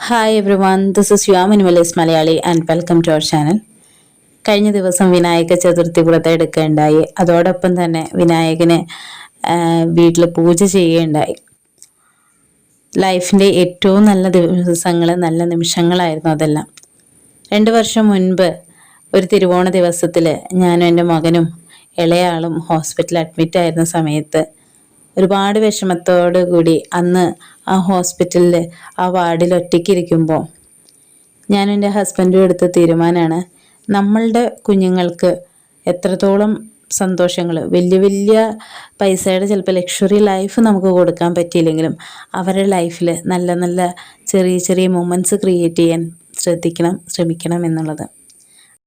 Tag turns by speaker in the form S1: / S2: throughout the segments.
S1: Hi everyone, this is Yuva minimalist Malayali and welcome to our channel. കഴിഞ്ഞ ദിവസം വിനായക ചതുർത്ഥി വ്രതം എടുക്കുകയുണ്ടായി. അതോടൊപ്പം തന്നെ വിനായകനെ വീട്ടിൽ പൂജ ചെയ്യുകയുണ്ടായി. ലൈഫിൻ്റെ ഏറ്റവും നല്ല ദിവസങ്ങൾ, നല്ല നിമിഷങ്ങളായിരുന്നു അതെല്ലാം. 2 വർഷം മുൻപ് ഒരു തിരുവോണ ദിവസത്തിൽ ഞാനും എൻ്റെ മകനും ഇളയാളും ഹോസ്പിറ്റലിൽ അഡ്മിറ്റ് ആയിരുന്ന സമയത്ത് ഒരുപാട് വിഷമത്തോടു കൂടി അന്ന് ആ ഹോസ്പിറ്റലിൽ ആ വാർഡിൽ ഒറ്റയ്ക്കിരിക്കുമ്പോൾ ഞാനും എൻ്റെ ഹസ്ബൻഡും എടുത്ത തീരുമാനമാണ്, നമ്മളുടെ കുഞ്ഞുങ്ങൾക്ക് എത്രത്തോളം സന്തോഷങ്ങൾ, വലിയ വലിയ പൈസയുടെ ചിലപ്പോൾ ലക്ഷറി ലൈഫ് നമുക്ക് കൊടുക്കാൻ പറ്റിയില്ലെങ്കിലും അവരുടെ ലൈഫിൽ നല്ല നല്ല ചെറിയ ചെറിയ മൊമെൻറ്റ്സ് ക്രിയേറ്റ് ചെയ്യാൻ ശ്രമിക്കണം എന്നുള്ളത്.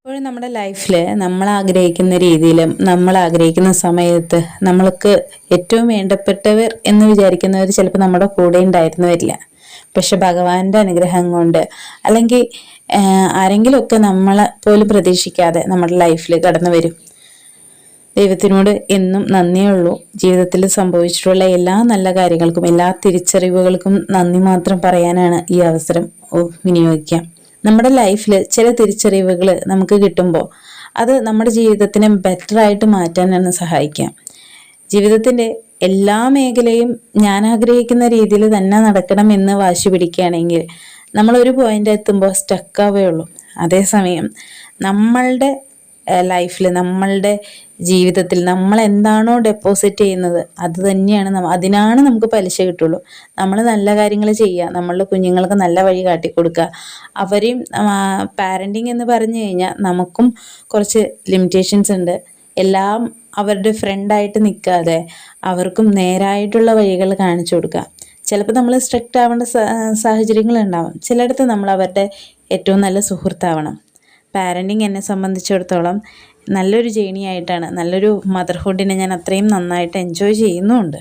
S1: അപ്പോൾ നമ്മുടെ ലൈഫിൽ നമ്മൾ ആഗ്രഹിക്കുന്ന രീതിയിലും നമ്മൾ ആഗ്രഹിക്കുന്ന സമയത്ത് നമ്മൾക്ക് ഏറ്റവും വേണ്ടപ്പെട്ടവർ എന്ന് വിചാരിക്കുന്നവർ ചിലപ്പോൾ നമ്മുടെ കൂടെ ഉണ്ടായിരുന്നു വരില്ല. പക്ഷെ ഭഗവാന്റെ അനുഗ്രഹം കൊണ്ട് അല്ലെങ്കിൽ ആരെങ്കിലുമൊക്കെ നമ്മളെ പോലും പ്രതീക്ഷിക്കാതെ നമ്മുടെ ലൈഫിൽ കടന്നു വരും. ദൈവത്തിനോട് എന്നും നന്ദിയുള്ളൂ. ജീവിതത്തിൽ സംഭവിച്ചിട്ടുള്ള എല്ലാ നല്ല കാര്യങ്ങൾക്കും എല്ലാ തിരിച്ചറിവുകൾക്കും നന്ദി മാത്രം പറയാനാണ് ഈ അവസരം വിനിയോഗിക്കാം. നമ്മുടെ ലൈഫിൽ ചില തിരിച്ചറിവുകൾ നമുക്ക് കിട്ടുമ്പോൾ അത് നമ്മുടെ ജീവിതത്തിനെ ബെറ്ററായിട്ട് മാറ്റാനാണ് സഹായിക്കാം. ജീവിതത്തിൻ്റെ എല്ലാ മേഖലയും ഞാൻ ആഗ്രഹിക്കുന്ന രീതിയിൽ തന്നെ നടക്കണം എന്ന് വാശി പിടിക്കുകയാണെങ്കിൽ നമ്മളൊരു പോയിന്റ് എത്തുമ്പോൾ സ്റ്റക്കാവുകയുള്ളൂ. അതേസമയം നമ്മളുടെ ലൈഫിൽ, നമ്മളുടെ ജീവിതത്തിൽ നമ്മൾ എന്താണോ ഡെപ്പോസിറ്റ് ചെയ്യുന്നത് അത് തന്നെയാണ് അതിനാണ് നമുക്ക് പലിശ കിട്ടുള്ളൂ. നമ്മൾ നല്ല കാര്യങ്ങൾ ചെയ്യുക, നമ്മളുടെ കുഞ്ഞുങ്ങൾക്ക് നല്ല വഴി കാട്ടിക്കൊടുക്കുക. അവരെയും പാരൻറ്റിങ് എന്ന് പറഞ്ഞു കഴിഞ്ഞാൽ നമുക്കും കുറച്ച് ലിമിറ്റേഷൻസ് ഉണ്ട്. എല്ലാം അവരുടെ ഫ്രണ്ടായിട്ട് നിൽക്കാതെ അവർക്കും നേരായിട്ടുള്ള വഴികൾ കാണിച്ചു കൊടുക്കുക. ചിലപ്പോൾ നമ്മൾ സ്ട്രിക്റ്റ് ആവേണ്ട സാഹചര്യങ്ങളുണ്ടാവും. ചിലയിടത്ത് നമ്മൾ അവരുടെ ഏറ്റവും നല്ല സുഹൃത്താവണം. പാരൻറ്റിങ് എന്നെ സംബന്ധിച്ചിടത്തോളം നല്ലൊരു ജേണി ആയിട്ടാണ്, നല്ലൊരു മദർഹുഡിനെ ഞാൻ അത്രയും നന്നായിട്ട് എൻജോയ് ചെയ്യുന്നുമുണ്ട്.